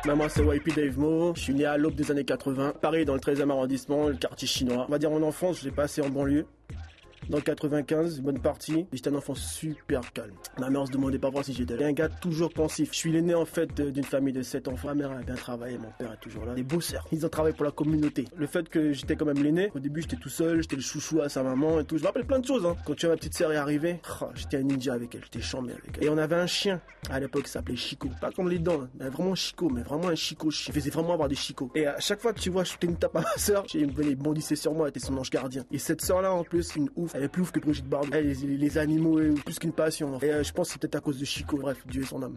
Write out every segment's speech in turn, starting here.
Maman, c'est YP Dave Mo. Je suis né à l'aube des années 80. Paris, dans le 13e arrondissement, le quartier chinois. On va dire mon enfance, je l'ai passé en banlieue. Dans le 95, bonne partie. J'étais un enfant super calme. Ma mère se demandait pas voir si j'étais un gars toujours pensif. Je suis l'aîné en fait d'une famille de 7 enfants. Ma mère a bien travaillé, mon père est toujours là. Des bosseurs. Ils ont travaillé pour la communauté. Le fait que j'étais quand même l'aîné, au début j'étais tout seul, j'étais le chouchou à sa maman et tout. Je me rappelle plein de choses. Quand tu vois ma petite sœur est arrivée, j'étais un ninja avec elle, j'étais chambé avec elle. Et on avait un chien à l'époque qui s'appelait Chico. Pas comme les dents, mais vraiment Chico, mais vraiment un Chico. Je faisais vraiment avoir des chicots. Et à chaque fois que tu vois, je foutais une tape à ma sœur, il bondissait sur moi, elle était son ange gardien. Et cette sœur là en plus, une ouf. Elle est plus ouf que Brigitte Bardot. Les animaux, plus qu'une passion. Et je pense que c'est peut-être à cause de Chico. Bref, Dieu est son âme.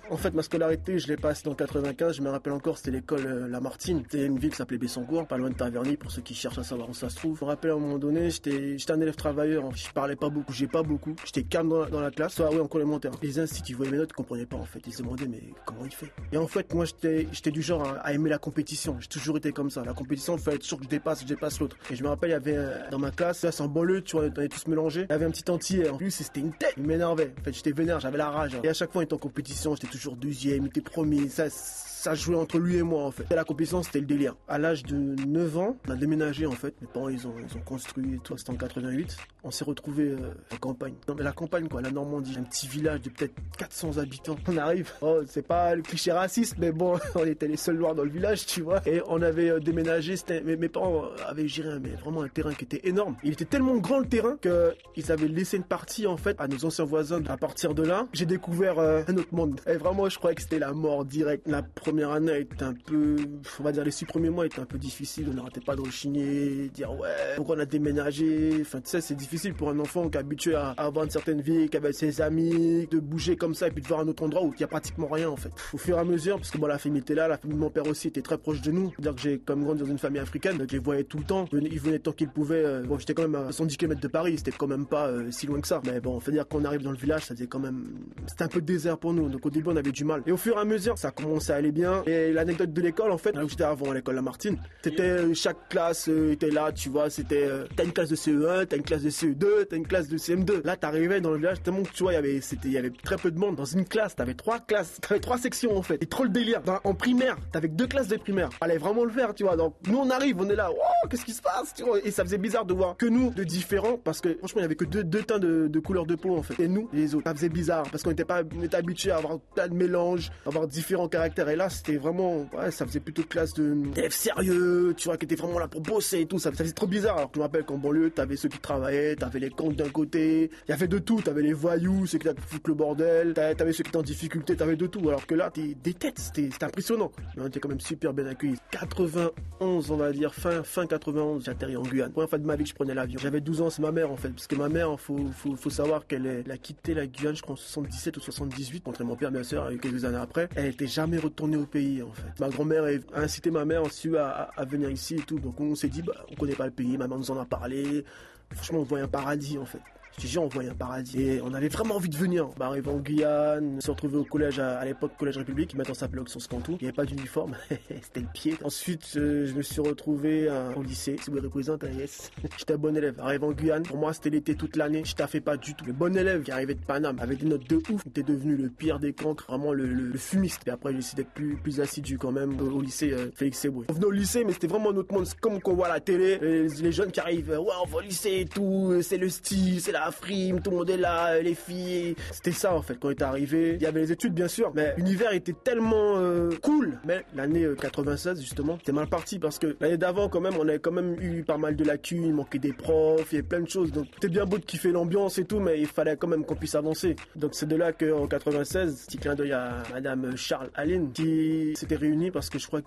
En fait, ma scolarité, je l'ai passée dans 95. Je me rappelle encore, c'était l'école Lamartine. C'était une ville qui s'appelait Bessancourt, pas loin de Taverny, pour ceux qui cherchent à savoir où ça se trouve. Je me rappelle à un moment donné, j'étais un élève travailleur. Je parlais pas beaucoup, j'ai pas beaucoup. J'étais calme dans la classe. Soit oui, en cours élémentaire. Les instituts, ils voyaient mes notes, ils comprenaient pas en fait. Ils se demandaient mais comment il fait. Et en fait, moi, j'étais du genre à aimer la compétition. J'ai toujours été comme ça. La compétition, il fallait être sûr que je dépasse l'autre. Et je me rappelle, il y avait dans ma classe, là, c'est en banlieue, tu vois, on est tous mélangés. Il y avait un petit entier. En plus, c'était une tête. Il m'énervait. En fait, j'étais vénère, j'avais la rage. Et à chaque fois, on était en compétition, j'étais toujours deuxième, il était premier. Ça jouait entre lui et moi en fait. Et la compétition c'était le délire. À l'âge de 9 ans, on a déménagé en fait. Mes parents ils ont construit et tout. C'était en 88. On s'est retrouvés en campagne. Non mais la campagne quoi, la Normandie. Un petit village de peut-être 400 habitants. On arrive. Oh, c'est pas le cliché raciste, mais bon, on était les seuls noirs dans le village, tu vois. Et on avait déménagé. Mes parents avaient géré mais vraiment un terrain qui était énorme. Il était tellement grand le terrain que ils avaient laissé une partie en fait à nos anciens voisins. À partir de là, j'ai découvert un autre monde. Et vraiment, je croyais que c'était la mort directe. La première année était un peu, on va dire les 6 premiers mois étaient un peu difficiles, on n'arrêtait pas de rechigner, dire ouais, pourquoi on a déménagé, enfin tu sais c'est difficile pour un enfant qui est habitué à avoir une certaine vie, qui avait ses amis, de bouger comme ça et puis de voir un autre endroit où il n'y a pratiquement rien en fait. Au fur et à mesure, parce que bon la famille était là, la famille de mon père aussi était très proche de nous, c'est-à-dire que j'ai comme grandi dans une famille africaine, donc je les voyais tout le temps, ils venaient tant qu'ils pouvaient, bon j'étais quand même à 110 km de Paris, c'était quand même pas si loin que ça, mais bon, faut dire qu'on arrive dans le village, ça faisait quand même, c'était un peu désert pour nous, donc au début on avait du mal. Et au fur et à mesure, ça commençait à aller bien. Et l'anecdote de l'école, en fait, là où j'étais avant à l'école Lamartine, c'était chaque classe était là, tu vois, c'était t'as une classe de CE1, t'as une classe de CE2, t'as une classe de CM2. Là, t'arrivais dans le village tellement que tu vois, il y avait très peu de monde dans une classe. T'avais 3 classes, t'avais 3 sections en fait. Et trop le délire. En primaire, t'avais 2 classes de primaire. Fallait vraiment le faire, tu vois. Donc nous on arrive, on est là, oh, qu'est-ce qui se passe, tu vois. Et ça faisait bizarre de voir que nous de différents, parce que franchement il y avait que deux teints de couleur de peau en fait. Et nous, les autres, ça faisait bizarre parce qu'on était habitués à avoir plein de mélanges, à avoir différents caractères. Et là, c'était vraiment, ouais, ça faisait plutôt classe d'élèves sérieux, tu vois, qui étaient vraiment là pour bosser et tout. Ça faisait trop bizarre. Alors que je me rappelle qu'en banlieue, t'avais ceux qui travaillaient, t'avais les comptes d'un côté, il y avait de tout. T'avais les voyous, ceux qui foutent le bordel, t'avais ceux qui étaient en difficulté, t'avais de tout. Alors que là, t'es des têtes, c'était impressionnant. Mais on était quand même super bien accueillis. 91, on va dire, fin 91, j'atterris en Guyane. Première fois de ma vie que je prenais l'avion. J'avais 12 ans, c'est ma mère en fait. Parce que ma mère, faut savoir qu'elle a quitté la Guyane, je crois en 77 ou 78, contre mon père, ma soeur, quelques années après. Elle était jamais retournée au pays en fait. Ma grand-mère a incité ma mère ensuite à venir ici et tout. Donc on s'est dit, on connaît pas le pays, ma mère nous en a parlé. Franchement, on voyait un paradis en fait. Je te jure, on voyait un paradis. Et on avait vraiment envie de venir. On arrivé en Guyane, on s'est retrouvé au collège, à l'époque Collège République, qui maintenant s'appelait Oxon Scantou. Il n'y avait pas d'uniforme, c'était le pied. Ensuite, je me suis retrouvé au lycée, si vous représentez, yes. J'étais un bon élève. Arrivé en Guyane, pour moi c'était l'été toute l'année, je taffais pas du tout. Le bon élève qui arrivait de Paname, avec des notes de ouf, était devenu le pire des cancres, vraiment le fumiste. Et après, j'ai essayé d'être plus assidu quand même au lycée Félix Seboué. On venait au lycée, mais c'était vraiment notre monde. C'est comme qu'on voit à la télé, les jeunes qui arrivent, ouais, on va au lycée et tout, c'est le style, c'est la frime, tout le monde est là, les filles. C'était ça en fait quand on était arrivé. Il y avait les études bien sûr, mais l'univers était tellement cool. Mais l'année 96 justement, c'était mal parti parce que l'année d'avant quand même, on avait quand même eu pas mal de lacunes, il manquait des profs, il y avait plein de choses. Donc c'était bien beau de kiffer l'ambiance et tout, mais il fallait quand même qu'on puisse avancer. Donc c'est de là qu'en 96, petit clin d'œil à Madame Charles Aline qui s'était réunie parce que je crois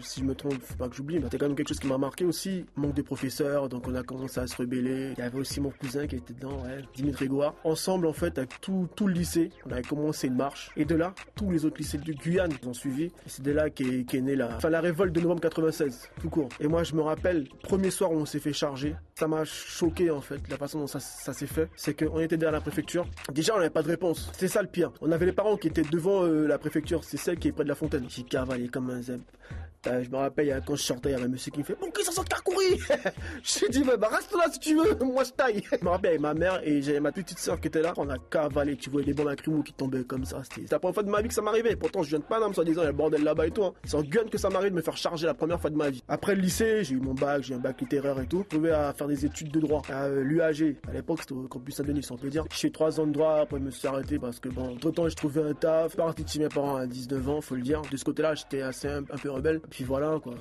si je me trompe, faut pas que j'oublie, mais c'était quand même quelque chose qui m'a marqué aussi. Manque de professeurs, donc on a commencé à se rebeller. Il y avait aussi mon cousin qui était dedans, ouais, Dimitri Grégoire. Ensemble, en fait, avec tout le lycée, on avait commencé une marche. Et de là, tous les autres lycées de Guyane nous ont suivis. Et c'est de là qu'est née la révolte de novembre 96, tout court. Et moi, je me rappelle, premier soir où on s'est fait charger, ça m'a choqué, en fait, la façon dont ça s'est fait. C'est qu'on était derrière la préfecture. Déjà, on n'avait pas de réponse. C'est ça le pire. On avait les parents qui étaient devant la préfecture. C'est celle qui est près de la fontaine. J'ai cavalé comme un zèbre. Je me rappelle, quand je sortais, il y avait un monsieur qui me fait « Bon, qu'est-ce que t'as couru ?» J'ai dit bah reste là si tu veux, moi je taille. Je me rappelle avec ma mère et j'avais ma petite soeur qui était là. On a cavalé, tu vois, des bombes lacrymo qui tombaient comme ça. C'était la première fois de ma vie que ça m'arrivait. Pourtant, je viens de Paname, soi-disant, il y a le bordel là-bas et tout. Hein. C'est en gun que ça m'arrive de me faire charger la première fois de ma vie. Après le lycée, j'ai eu mon bac, j'ai un bac littéraire et tout. Je pouvais faire des études de droit à l'UAG. À l'époque, c'était au campus Saint-Denis, si on peut dire. J'ai fait 3 ans de droit, après je me suis arrêté parce que bon, entre temps, j'ai trouvé un taf. Parti de chez mes parents à 19 ans, faut le dire. De ce côté-là, j'étais assez un peu rebelle. Puis voilà, quoi.